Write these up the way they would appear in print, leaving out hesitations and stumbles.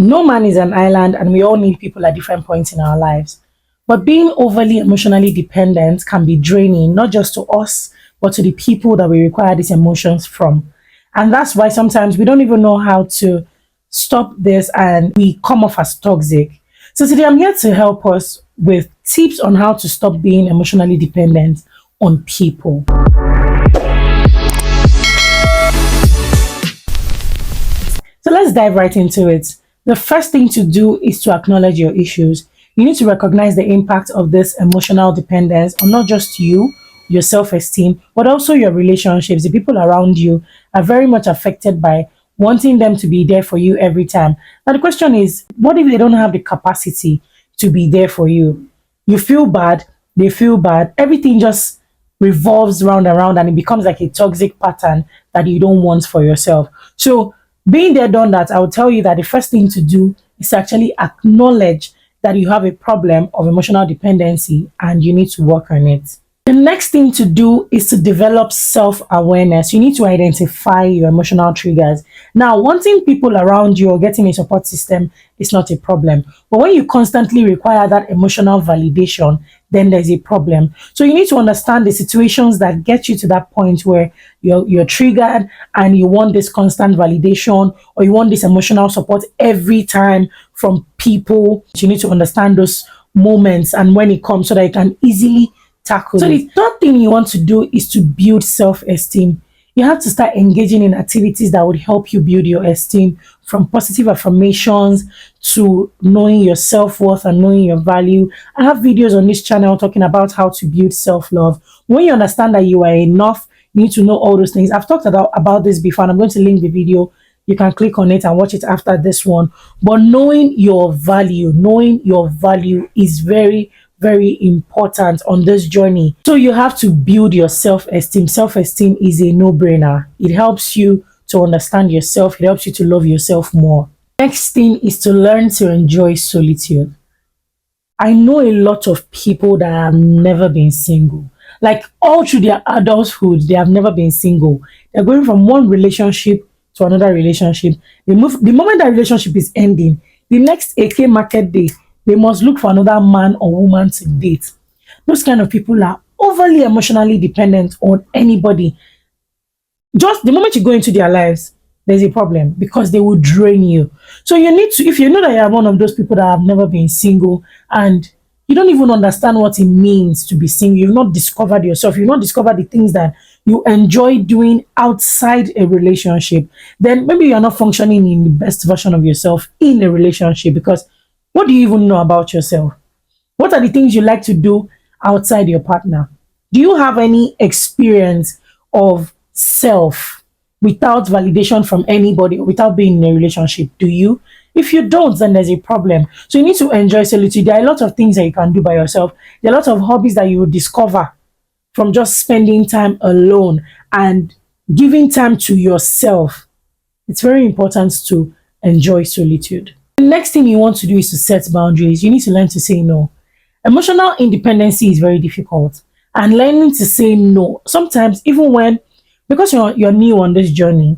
No man is an island, and we all need people at different points in our lives. But being overly emotionally dependent can be draining, not just to us, but to the people that we require these emotions from. And that's why sometimes we don't even know how to stop this and we come off as toxic. So today I'm here to help us with tips on how to stop being emotionally dependent on people. So let's dive right into it. The first thing to do is to acknowledge your issues. You need to recognize the impact of this emotional dependence on not just you, your self esteem, but also your relationships. The people around you are very much affected by wanting them to be there for you every time. Now, the question is, what if they don't have the capacity to be there for you? You feel bad, they feel bad, everything just revolves round and round, and it becomes like a toxic pattern that you don't want for yourself. So, being there, done that, I will tell you that the first thing to do is to actually acknowledge that you have a problem of emotional dependency and you need to work on it. The next thing to do is to develop self-awareness. You need to identify your emotional triggers. Now, wanting people around you or getting a support system is not a problem. But when you constantly require that emotional validation, then there's a problem. So you need to understand the situations that get you to that point where you're triggered and you want this constant validation or you want this emotional support every time from people. You need to understand those moments and when it comes so that you can easily tackle. So the third thing you want to do is to build self-esteem. You have to start engaging in activities that would help you build your esteem, from positive affirmations to knowing your self-worth and knowing your value. I have videos on this channel talking about how to build self-love. When you understand that you are enough, you need to know all those things. I've talked about this before, and I'm going to link the video. You can click on it and watch it after this one. But knowing your value is very, very important on this journey. So you have to build your self-esteem. Self-esteem is a no-brainer. It helps you to understand yourself. It helps you to love yourself more. Next thing is to learn to enjoy solitude. I know a lot of people that have never been single. Like all through their adulthood, they have never been single. They're going from one relationship to another relationship. They move the moment that relationship is ending, the next AK market day, they must look for another man or woman to date. Those kind of people are overly emotionally dependent on anybody. Just the moment you go into their lives, there's a problem because they will drain you. So you need to, if you know that you are one of those people that have never been single and you don't even understand what it means to be single, you've not discovered yourself, you've not discovered the things that you enjoy doing outside a relationship, then maybe you're not functioning in the best version of yourself in a relationship. Because what do you even know about yourself? What are the things you like to do outside your partner? Do you have any experience of self without validation from anybody or without being in a relationship? Do you? If you don't, then there's a problem. So you need to enjoy solitude. There are a lot of things that you can do by yourself. There are a lot of hobbies that you will discover from just spending time alone and giving time to yourself. It's very important to enjoy solitude. The next thing you want to do is to set boundaries. You need to learn to say no. Emotional independency is very difficult, and learning to say no, sometimes even when, because you're new on this journey,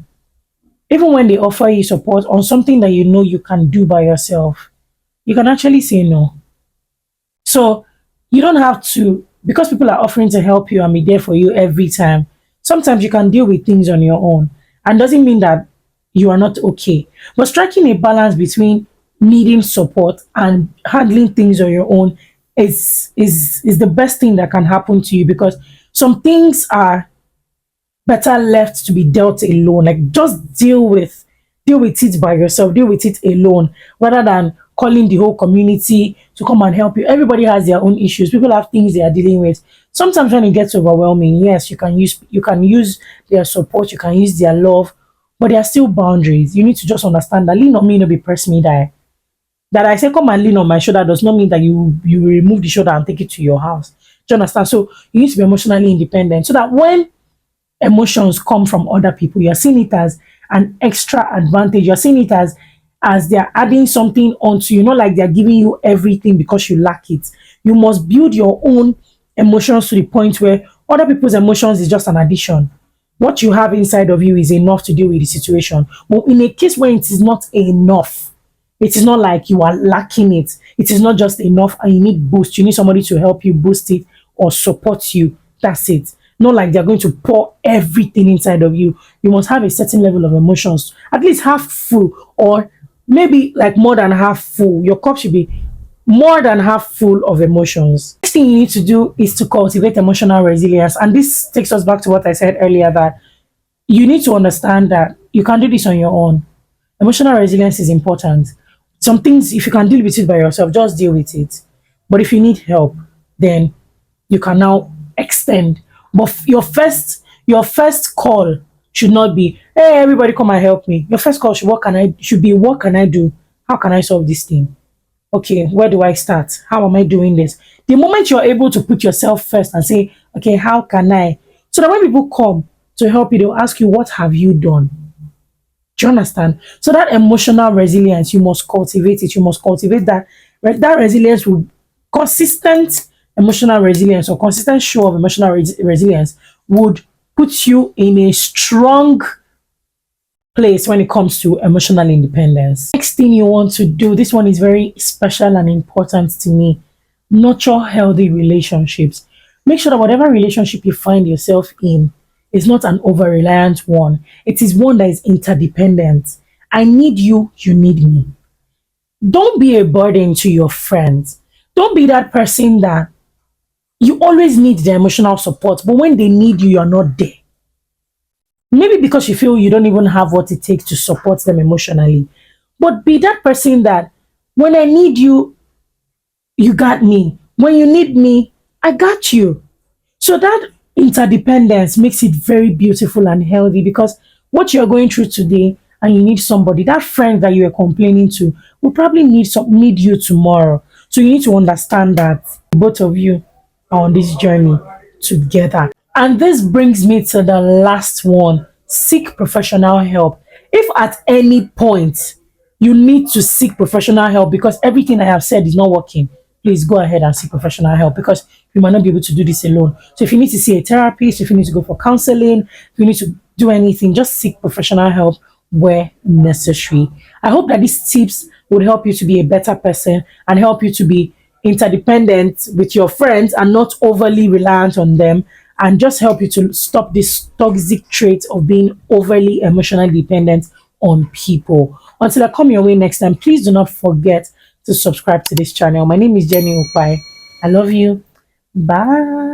even when they offer you support on something that you know you can do by yourself, you can actually say no. So you don't have to, because people are offering to help you and be there for you every time. Sometimes you can deal with things on your own, and doesn't mean that you are not okay. But striking a balance between needing support and handling things on your own is the best thing that can happen to you, because some things are better left to be dealt alone. Like just deal with it by yourself, deal with it alone, rather than calling the whole community to come and help you. Everybody has their own issues. People have things they are dealing with. Sometimes when it gets overwhelming, yes, you can use their support, you can use their love, but there are still boundaries. You need to just understand that lean on me, no be press me die. That I say come and lean on my shoulder does not mean that you remove the shoulder and take it to your house. Do you understand? So you need to be emotionally independent so that when emotions come from other people, you're seeing it as an extra advantage. You're seeing it as they're adding something onto you, not like they're giving you everything because you lack it. You must build your own emotions to the point where other people's emotions is just an addition. What you have inside of you is enough to deal with the situation. But in a case where it is not enough, It is not like you are lacking it. It is not just enough and you need boost. You need somebody to help you boost it or support you. That's it. Not like they're going to pour everything inside of you. You must have a certain level of emotions, at least half full, or maybe like more than half full. Your cup should be more than half full of emotions. Next thing you need to do is to cultivate emotional resilience. And this takes us back to what I said earlier, that you need to understand that you can do this on your own. Emotional resilience is important. Some things, if you can deal with it by yourself, just deal with it. But if you need help, then you can now extend. But your first call should not be, hey, everybody come and help me. Your first call should be, what can I do? How can I solve this thing? Okay, where do I start? How am I doing this? The moment you're able to put yourself first and say, okay, how can I? So that when people come to help you, they'll ask you, what have you done? Do you understand? So that emotional resilience, you must cultivate it. You must cultivate that. That resilience will consistent emotional resilience or consistent show of emotional resilience would put you in a strong place when it comes to emotional independence. Next thing you want to do, this one is very special and important to me. Nurture healthy relationships. Make sure that whatever relationship you find yourself in is not an over reliant one, it is one that is interdependent. I need you, you need me. Don't be a burden to your friends. Don't be that person that you always need the emotional support, but when they need you, you're not there. Maybe because you feel you don't even have what it takes to support them emotionally. But be that person that when I need you, you got me. When you need me, I got you. So that interdependence makes it very beautiful and healthy, because what you're going through today and you need somebody, that friend that you were complaining to will probably need you tomorrow. So you need to understand that both of you are on this journey together. And this brings me to the last one: seek professional help. If at any point you need to seek professional help because everything I have said is not working, please go ahead and seek professional help, because you might not be able to do this alone. So if you need to see a therapist, if you need to go for counseling, if you need to do anything, just seek professional help where necessary. I hope that these tips would help you to be a better person and help you to be interdependent with your friends and not overly reliant on them, and just help you to stop this toxic trait of being overly emotionally dependent on people. Until I come your way next time, please do not forget to subscribe to this channel. My name is Jenny Ukpai. I love you. Bye.